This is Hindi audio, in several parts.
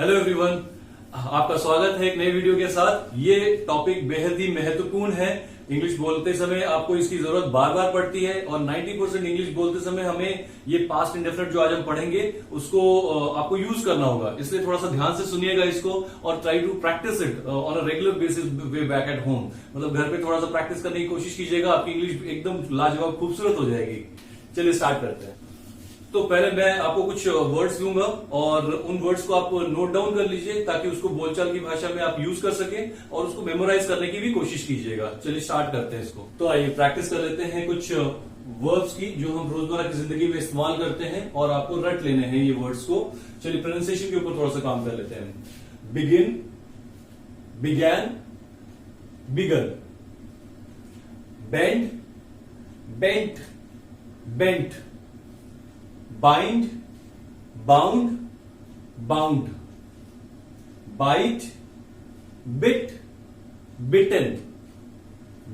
हेलो एवरीवन, आपका स्वागत है एक नई वीडियो के साथ। ये टॉपिक बेहद ही महत्वपूर्ण है। इंग्लिश बोलते समय आपको इसकी जरूरत बार बार पड़ती है और 90% इंग्लिश बोलते समय हमें ये पास्ट इंडेफिनिट जो आज हम पढ़ेंगे उसको आपको यूज करना होगा। इसलिए थोड़ा सा ध्यान से सुनिएगा इसको और try to practice it on a regular basis way back at home. मतलब घर पे थोड़ा सा प्रैक्टिस करने की कोशिश कीजिएगा, आपकी इंग्लिश एकदम लाजवाब खूबसूरत हो जाएगी। चलिए स्टार्ट करते हैं। तो पहले मैं आपको कुछ वर्ड्स दूंगा और उन वर्ड्स को आप नोट डाउन कर लीजिए ताकि उसको बोलचाल की भाषा में आप यूज कर सकें और उसको मेमोराइज करने की भी कोशिश कीजिएगा। चलिए स्टार्ट करते हैं इसको। तो आइए प्रैक्टिस कर लेते हैं कुछ वर्ब्स की जो हम रोजमर्रा की जिंदगी में इस्तेमाल करते हैं और आपको रट लेने हैं ये वर्ड्स को। चलिए प्रोनाउंसिएशन के ऊपर थोड़ा सा काम कर लेते हैं। Begin, began, begun. Bend, bent, bent. Bind, bound, bound. Bite, bit, bitten.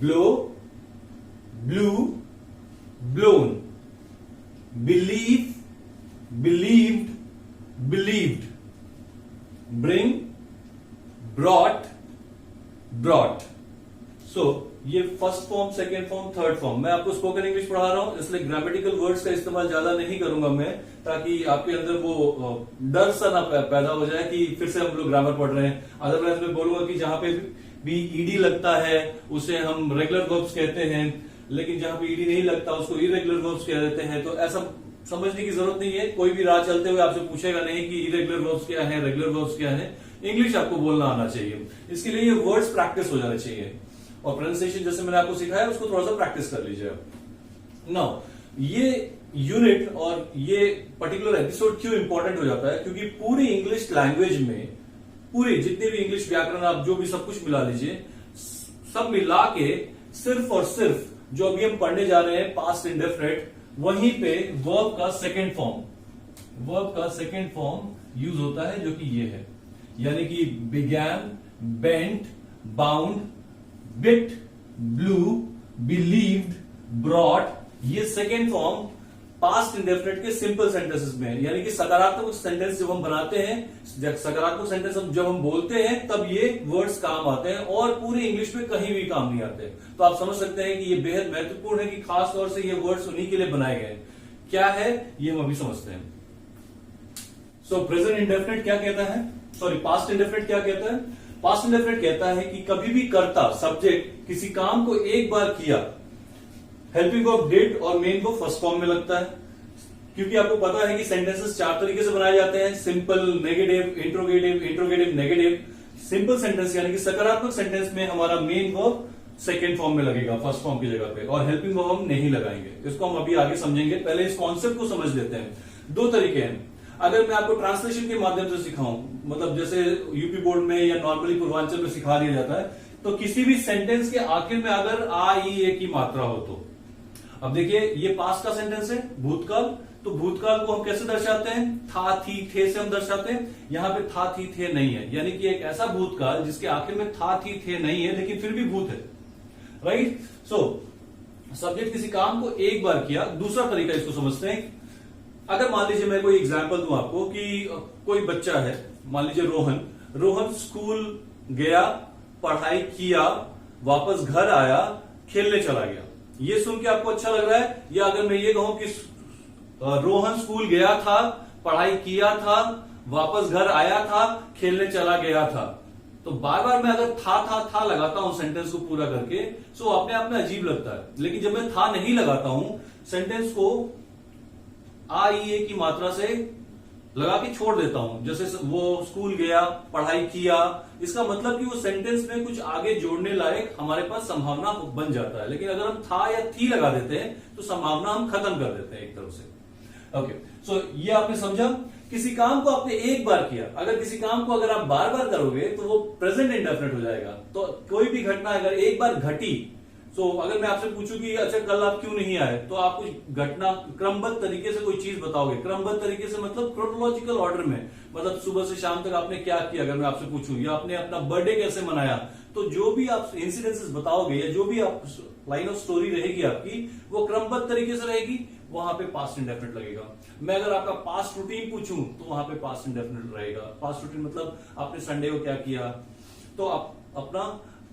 Blow, blew, blown. Believe, believed, believed. Bring, brought, brought. So ये first form, second form, third form. मैं आपको स्पोकन इंग्लिश पढ़ा रहा हूं इसलिए ग्रामेटिकल वर्ड्स का इस्तेमाल ज्यादा नहीं करूंगा मैं, ताकि आपके अंदर वो डर सा ना पैदा हो जाए कि फिर से हम लोग ग्रामर पढ़ रहे हैं। अदरवाइज मैं बोलूंगा कि जहां पे भी ईडी लगता है उसे हम रेगुलर वर्ब्स कहते हैं, लेकिन जहां पे ईडी नहीं लगता उसको इरेगुलर वर्ब्स कह देते हैं। तो ऐसा समझने की जरूरत नहीं है। कोई भी राह चलते हुए आपसे पूछेगा नहीं कि इरेगुलर वर्ब्स क्या है, रेगुलर वर्ब्स क्या है। इंग्लिश आपको बोलना आना चाहिए। इसके लिए ये वर्ड्स प्रैक्टिस हो जाने चाहिए और प्रोनाउंसिएशन जैसे मैंने आपको सिखाया उसको थोड़ा सा प्रैक्टिस कर लीजिए। नाउ ये यूनिट और ये पर्टिकुलर एपिसोड क्यों इंपॉर्टेंट हो जाता है, क्योंकि पूरी इंग्लिश लैंग्वेज में पूरे जितने भी इंग्लिश व्याकरण आप जो भी सब कुछ मिला लीजिए, सब मिला के सिर्फ और सिर्फ जो अभी हम पढ़ने जा रहे हैं पास्ट इंडेफिनिट, वहीं पे वर्ब का सेकेंड फॉर्म यूज होता है जो कि ये है। यानी कि began, bent, bound, bit, blue, believed, brought, ये सेकेंड फॉर्म पास्ट इंडेफिनिट के सिंपल सेंटेंसेस में है। यानी कि सकारात्मक सेंटेंस जब हम बनाते हैं, सकारात्मक सेंटेंस जब हम बोलते हैं तब ये वर्ड्स काम आते हैं और पूरी इंग्लिश में कहीं भी काम नहीं आते। तो आप समझ सकते हैं कि ये बेहद महत्वपूर्ण है कि खास तौर से ये वर्ड्स उन्हीं के लिए बनाए गए। क्या है ये हम अभी समझते हैं। सो प्रेजेंट इंडेफिनिट क्या कहता है, सॉरी पास्ट इंडेफिनिट क्या कहता है। पास्ट इंडेफिनिट कहता है कि कभी भी कर्ता सब्जेक्ट किसी काम को एक बार किया, हेल्पिंग वर्ब डिड और मेन वर्ब फर्स्ट फॉर्म में लगता है। क्योंकि आपको पता है कि सेंटेंसेस चार तरीके से बनाए जाते हैं, simple, negative, interrogative, interrogative, negative. Simple sentence यानी कि सकारात्मक सेंटेंस में हमारा मेन वर्ब सेकेंड फॉर्म में लगेगा फर्स्ट फॉर्म की जगह पे, और हेल्पिंग वर्ब हम नहीं लगाएंगे। इसको हम अभी आगे समझेंगे। पहले इस कॉन्सेप्ट को समझ लेते हैं। दो तरीके हैं। अगर मैं आपको ट्रांसलेशन के माध्यम से सिखाऊं, मतलब जैसे यूपी बोर्ड में या नॉर्मली पूर्वांचल में सिखा दिया जाता है, तो किसी भी सेंटेंस के आखिर में अगर आ ई ए की मात्रा हो तो, अब देखिए ये पास्ट का सेंटेंस है, भूतकाल, तो भूतकाल को हम कैसे दर्शाते हैं, था, थी, थे से हम दर्शाते हैं। यहां पे था, थी, थे नहीं है, यानी कि एक ऐसा भूतकाल जिसके आखिर में था, थी, थे नहीं है लेकिन फिर भी भूत है। राइट। सो सब्जेक्ट किसी काम को एक बार किया। दूसरा तरीका इसको समझते हैं। अगर मान लीजिए मैं कोई एग्जाम्पल दूं आपको कि कोई बच्चा है, मान लीजिए रोहन स्कूल गया, पढ़ाई किया, वापस घर आया, खेलने चला गया। ये सुन के आपको अच्छा लग रहा है? या अगर मैं ये कहूं कि रोहन स्कूल गया था, पढ़ाई किया था, वापस घर आया था, खेलने चला गया था, तो बार बार मैं अगर था लगाता हूं सेंटेंस को पूरा करके, तो अपने आप में अजीब लगता है। लेकिन जब मैं था नहीं लगाता हूं, सेंटेंस को आ ई ए की मात्रा से लगा के छोड़ देता हूं, जैसे वो स्कूल गया, पढ़ाई किया, इसका मतलब कि वो सेंटेंस में कुछ आगे जोड़ने लायक हमारे पास संभावना बन जाता है। लेकिन अगर हम था या थी लगा देते हैं तो संभावना हम खत्म कर देते हैं एक तरफ से। ओके, सो ये आपने समझा। किसी काम को आपने एक बार किया, अगर किसी काम को अगर आप बार बार करोगे तो वो प्रेजेंट इंडेफिनिट हो जाएगा। तो कोई भी घटना अगर एक बार घटी, तो अगर मैं आपसे पूछूं कि अच्छा कल आप क्यों नहीं आए, तो आप कुछ घटना क्रमबद्ध तरीके से कोई चीज बताओगे। क्रमबद्ध तरीके से मतलब क्रोनोलॉजिकल ऑर्डर में, मतलब सुबह से शाम तक आपने क्या किया अगर मैं आपसे पूछूं, या आपने अपना बर्थडे कैसे मनाया, तो जो भी आप इंसिडेंसेस बताओगे या जो भी आप लाइन ऑफ स्टोरी रहेगी आपकी, वो क्रमबद्ध तरीके से रहेगी, वहां पे पास्ट इंडेफिनिट लगेगा। मैं अगर आपका पास्ट रूटीन पूछूं तो वहां पे पास्ट इंडेफिनिट रहेगा। पास्ट रूटीन मतलब आपने संडे को क्या किया, तो आप अपना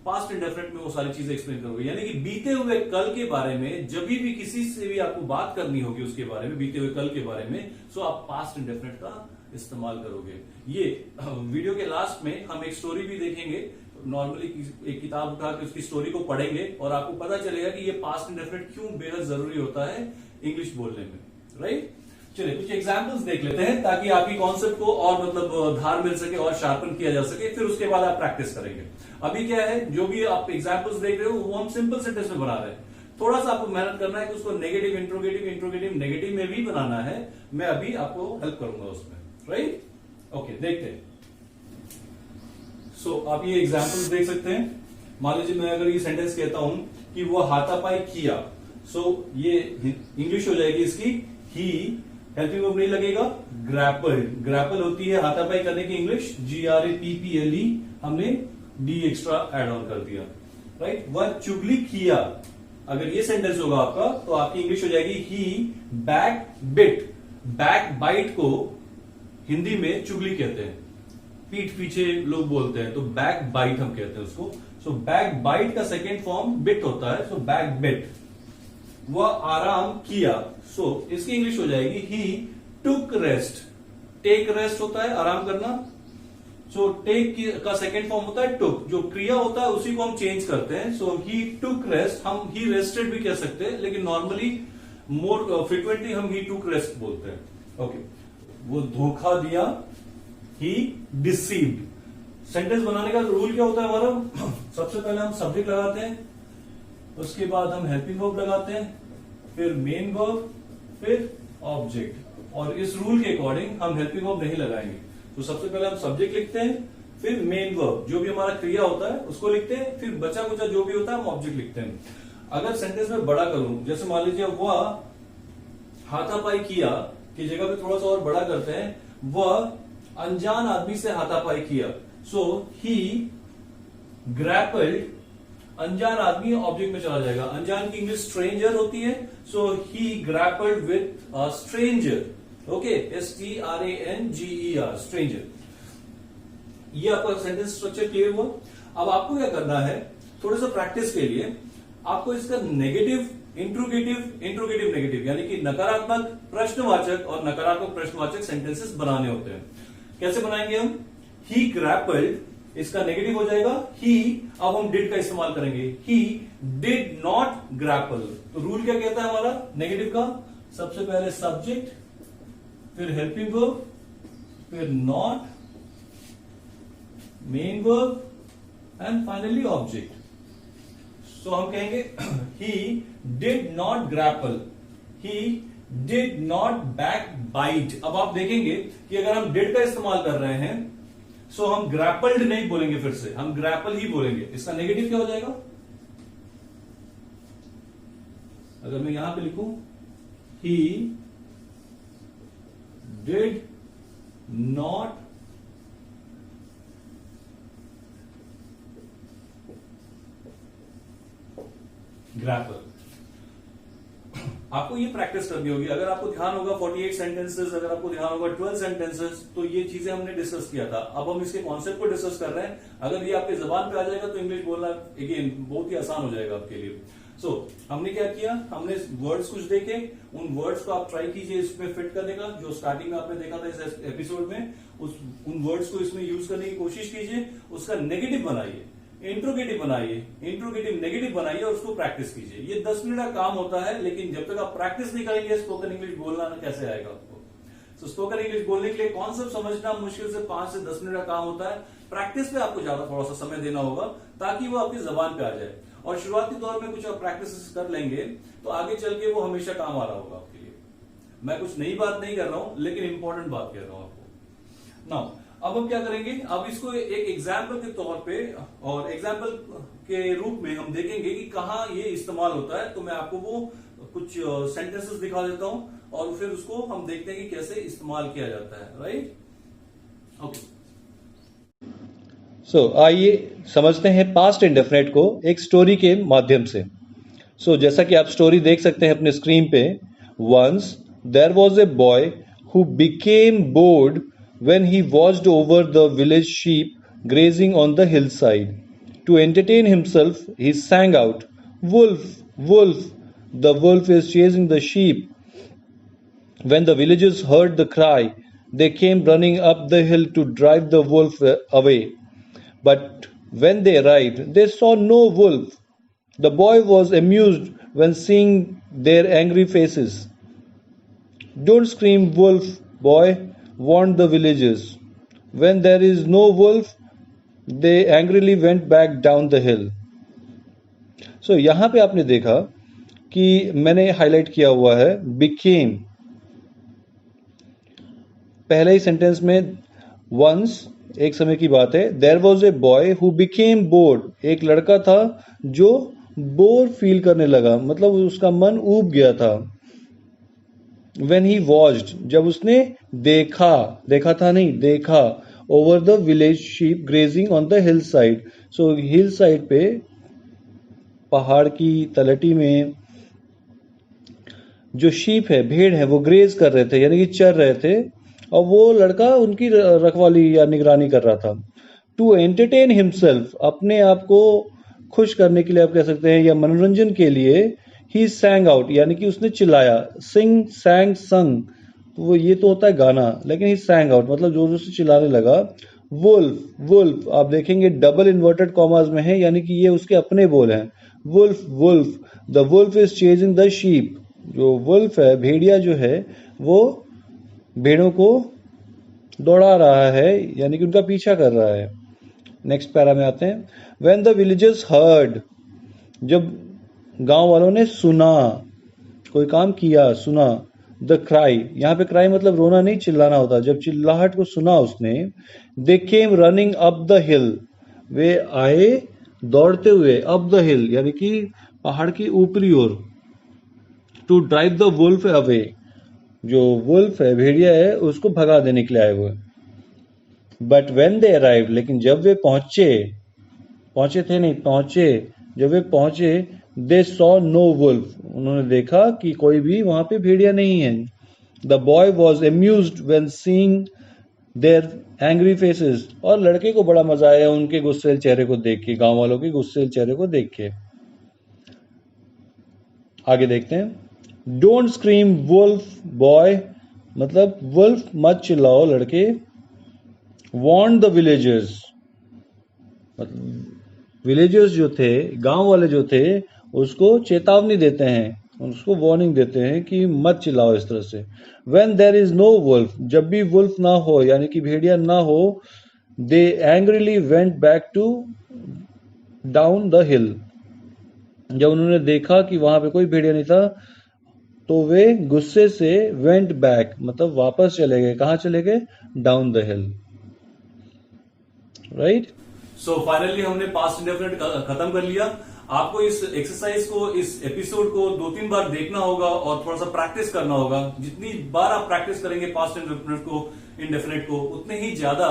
पास्ट इंडेफिनिट में वो सारी चीजें एक्सप्लेन करोगे। यानी कि बीते हुए कल के बारे में जब भी किसी से भी आपको बात करनी होगी उसके बारे में, बीते हुए कल के बारे में, सो आप पास्ट इंडेफिनिट का इस्तेमाल करोगे। ये वीडियो के लास्ट में हम एक स्टोरी भी देखेंगे। नॉर्मली एक किताब उठा के उसकी स्टोरी को पढ़ेंगे और आपको पता चलेगा कि ये पास्ट इंडेफिनिट क्यों बेहद जरूरी होता है इंग्लिश बोलने में, राइट। चलिए कुछ एग्जांपल्स देख लेते हैं ताकि आपकी कॉन्सेप्ट को और मतलब धार मिल सके और शार्पन किया जा सके, फिर उसके बाद आप प्रैक्टिस करेंगे। अभी क्या है, जो भी आप एग्जांपल्स देख रहे हो वो हम सिंपल सेंटेंस में बना रहे हैं। थोड़ा सा आपको मेहनत करना है कि उसको नेगेटिव इंट्रोगेटिव इंट्रोगेटिव नेगेटिव में भी बनाना है। मैं अभी आपको हेल्प करूंगा उसमें, राइट। ओके, देखते हैं। सो आप ये एग्जांपल्स देख सकते हैं। मान लीजिए मैं अगर ये सेंटेंस कहता हूं कि वो हाथापाई किया, सो ये इंग्लिश हो जाएगी इसकी ही, हेल्पिंग वर्ब नहीं लगेगा, ग्रैपल। ग्रैपल होती है हाथापाई करने की इंग्लिश, GRAPPLE, हमने डी एक्स्ट्रा एड ऑन कर दिया, राइट। वह चुगली किया, अगर ये सेंटेंस होगा आपका तो आपकी इंग्लिश हो जाएगी ही बैक बिट। बैक बाइट को हिंदी में चुगली कहते हैं, पीठ पीछे लोग बोलते हैं, तो बैक बाइट हम कहते हैं उसको। सो बैक बाइट का सेकेंड फॉर्म बिट होता है, सो बैक बिट। वह आराम किया, सो इसकी इंग्लिश हो जाएगी ही टुक रेस्ट। टेक रेस्ट होता है आराम करना, सो टेक का सेकेंड फॉर्म होता है टुक। जो क्रिया होता है उसी को हम चेंज करते हैं, सो ही टुक रेस्ट। हम ही रेस्टेड भी कह सकते हैं, लेकिन नॉर्मली मोर फ्रिक्वेंटली हम ही टुक रेस्ट बोलते हैं। ओके, वो धोखा दिया, ही डिसीव्ड। सेंटेंस बनाने का रूल क्या होता है हमारा, सबसे पहले हम सब्जेक्ट लगाते हैं, उसके बाद हम हेल्पिंग वर्ब लगाते हैं, फिर मेन वर्ब, फिर ऑब्जेक्ट। और इस रूल के अकॉर्डिंग हम हेल्पिंग वर्ब नहीं लगाएंगे। तो सबसे पहले हम सब्जेक्ट लिखते हैं, फिर मेन वर्ब जो भी हमारा क्रिया होता है उसको लिखते हैं, फिर बचा कुचा जो भी होता है हम ऑब्जेक्ट लिखते हैं। अगर सेंटेंस में बड़ा करूं, जैसे मान लीजिए वह हाथापाई किया की जगह पे थोड़ा सा और बड़ा करते हैं, वह अनजान आदमी से हाथापाई किया, सो ही ग्रैपल्ड। अनजान आदमी ऑब्जेक्ट में चला जाएगा, अनजान की इंग्लिश स्ट्रेंजर होती है, so he grappled with a stranger. Okay, STRANGER, stranger. ये आपका सेंटेंस स्ट्रक्चर क्लियर हुआ। अब आपको क्या करना है, थोड़ा सा प्रैक्टिस के लिए आपको इसका नेगेटिव इंट्रोगेटिव इंट्रोगेटिव नेगेटिव यानी कि नकारात्मक प्रश्नवाचक और नकारात्मक प्रश्नवाचक सेंटेंसेस बनाने होते हैं। कैसे बनाएंगे हम, ही ग्रैपल्ड, इसका नेगेटिव हो जाएगा ही। अब हम डिड का इस्तेमाल करेंगे, ही डिड नॉट ग्रैपल। तो रूल क्या कहता है हमारा नेगेटिव का, सबसे पहले सब्जेक्ट, फिर हेल्पिंग वर्ब, फिर not, main verb and finally object. So हम कहेंगे he did not grapple, he did not backbite. अब आप देखेंगे कि अगर हम डिड का इस्तेमाल कर रहे हैं, सो हम ग्रैपल्ड नहीं बोलेंगे, फिर से हम ग्रैपल ही बोलेंगे। इसका नेगेटिव क्या हो जाएगा, अगर मैं यहां पे लिखूं ही डिड नॉट ग्रैपल। आपको ये प्रैक्टिस करनी होगी। अगर आपको ध्यान होगा 48 सेंटेंसेस, अगर आपको ध्यान होगा 12 सेंटेंसेस, तो ये चीजें हमने डिस्कस किया था। अब हम इसके कॉन्सेप्ट को डिस्कस कर रहे हैं। अगर ये आपके जबान पे आ जाएगा तो इंग्लिश बोलना अगेन बहुत ही आसान हो जाएगा आपके लिए। सो हमने क्या किया, हमने वर्ड्स कुछ देखे, उन वर्ड्स को आप ट्राई कीजिए इसमें फिट करने का, जो स्टार्टिंग में आपने देखा था इस एपिसोड में। उन वर्ड्स को इसमें यूज करने की कोशिश कीजिए, उसका नेगेटिव बनाइए, इंट्रोगेटिव बनाइए, इंट्रोगेटिव नेगेटिव बनाइए और उसको प्रैक्टिस कीजिए। ये 10 मिनट का काम होता है, लेकिन जब तक आप प्रैक्टिस नहीं करेंगे स्पोकन इंग्लिश बोलना कैसे आएगा आपको। तो स्पोकन इंग्लिश बोलने के लिए कॉन्सेप्ट समझना मुश्किल से 5 से 10 मिनट का काम होता है। प्रैक्टिस पे आपको ज्यादा थोड़ा सा समय देना होगा ताकि वो आपकी जबान पे आ जाए। और शुरुआती दौर में कुछ आप प्रैक्टिस कर लेंगे तो आगे चल के वो हमेशा काम आ रहा होगा आपके लिए। मैं कुछ नई बात नहीं कर रहा हूं, लेकिन इंपॉर्टेंट बात कह रहा हूं आपको। नाउ अब हम क्या करेंगे, अब इसको एक एग्जाम्पल के तौर पे और एग्जाम्पल के रूप में हम देखेंगे कि कहाँ ये इस्तेमाल होता है। तो मैं आपको वो कुछ सेंटेंसेस दिखा देता हूं और फिर उसको हम देखते हैं कि कैसे इस्तेमाल किया जाता है, राइट। ओके, सो आइए समझते हैं पास्ट इंडेफिनिट को एक स्टोरी के माध्यम से। सो जैसा कि आप स्टोरी देख सकते हैं अपने स्क्रीन पे, once there was a boy who became bored when he watched over the village sheep grazing on the hillside. To entertain himself, he sang out, "Wolf, wolf, the wolf is chasing the sheep." When the villagers heard the cry, they came running up the hill to drive the wolf away. But when they arrived, they saw no wolf. The boy was amused when seeing their angry faces. "Don't scream wolf, boy," warned the villagers. When there is no wolf, they angrily went back down the hill. So यहाँ पे आपने देखा कि मैंने हाईलाइट किया हुआ है became. पहले ही सेंटेंस में once एक समय की बात है, there was a boy who became bored. एक लड़का था जो बोर फील करने लगा, मतलब उसका मन ऊब गया था. When he watched, जब उसने देखा, देखा था नहीं, देखा, over the village sheep grazing on the hillside. So hillside पे पहाड़ की तलहटी में जो शीप है, भेड़ है, वो ग्रेज कर रहे थे, यानी कि चर रहे थे, और वो लड़का उनकी रखवाली या निगरानी कर रहा था. टू एंटरटेन हिमसेल्फ, अपने आप को खुश करने के लिए आप कह सकते हैं, या मनोरंजन के लिए, ही सैंग आउट, यानी कि उसने चिल्लाया. सिंग, सैंग, संग, वो ये तो होता है गाना, लेकिन ही सैंग आउट मतलब जोर जोर से चिल्लाने लगा. वुल्फ, वुल्फ आप देखेंगे डबल इन्वर्टेड कॉमास में है, यानी कि ये उसके अपने बोल हैं. Wolf, wolf, the wolf is chasing the sheep. जो वुल्फ है, भेड़िया जो है, वो भेड़ों को दौड़ा रहा है, यानी कि उनका पीछा कर रहा है. नेक्स्ट पैरा में आते हैं. व्हेन द विलेजर्स हर्ड, जब गांव वालों ने सुना, कोई काम किया, सुना. द क्राई, यहाँ पे क्राई मतलब रोना नहीं, चिल्लाना होता. जब चिल्लाहट को सुना उसने, they came running up the hill, वे आए दौड़ते हुए, अप द हिल यानी कि पहाड़ की ऊपरी ओर. To drive the wolf away, जो वुल्फ है, भेड़िया है, उसको भगा देने के लिए आए हुए. बट वेन दे अराइव, लेकिन जब वे पहुंचे, पहुंचे थे नहीं, पहुंचे, जब वे पहुंचे, दे सॉ नो वुल्फ, उन्होंने देखा कि कोई भी वहां पे भेड़िया नहीं है. The boy was amused when seeing their angry faces, और लड़के को बड़ा मजा आया उनके गुस्सेल चेहरे को देख के, गांव वालों के गुस्सेल चेहरे को देख के. आगे देखते हैं. डोंट स्क्रीम वुल्फ बॉय, मतलब वुल्फ मत चिल्लाओ लड़के. वार्न द विलेजर्स, मतलब विलेजर्स जो थे, गांव वाले जो थे, उसको चेतावनी देते हैं, उसको वार्निंग देते हैं कि मत चिल्लाओ इस तरह से. When there is no wolf, जब भी वुल्फ ना हो, यानी कि भेड़िया ना हो, they angrily went back to down the hill, जब उन्होंने देखा कि वहां पे कोई भेड़िया नहीं था, तो वे गुस्से से वेंट बैक मतलब वापस चले गए. कहां चले गए? Down the hill. Right. So finally हमने पास्ट इंडेफिनिट खत्म कर लिया. आपको इस एक्सरसाइज को, इस एपिसोड को 2-3 बार देखना होगा और थोड़ा सा प्रैक्टिस करना होगा. जितनी बार आप प्रैक्टिस करेंगे पास्ट इंडेफिनिट को, उतने ही ज्यादा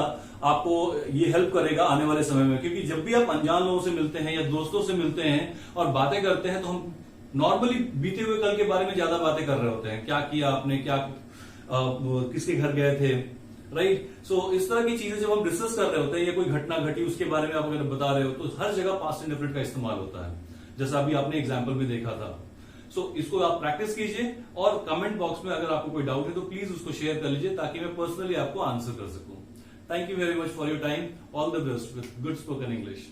आपको ये हेल्प करेगा आने वाले समय में. क्योंकि जब भी आप अनजान लोगों से मिलते हैं या दोस्तों से मिलते हैं और बातें करते हैं, तो हम नॉर्मली बीते हुए कल के बारे में ज्यादा बातें कर रहे होते हैं. क्या किया आपने, क्या किसके घर गए थे, राइट. सो इस तरह की चीजें जब हम डिस्कस कर रहे होते हैं या कोई घटना घटी उसके बारे में आप अगर बता रहे हो, तो हर जगह पास्ट इंडेफिनिट का इस्तेमाल होता है, जैसा अभी आपने एग्जाम्पल में देखा था. सो इसको आप प्रैक्टिस कीजिए और कमेंट बॉक्स में अगर आपको कोई डाउट है तो प्लीज उसको शेयर कर लीजिए, ताकि मैं पर्सनली आपको आंसर कर सकूं. Thank you very much for your time. All the best with good spoken English.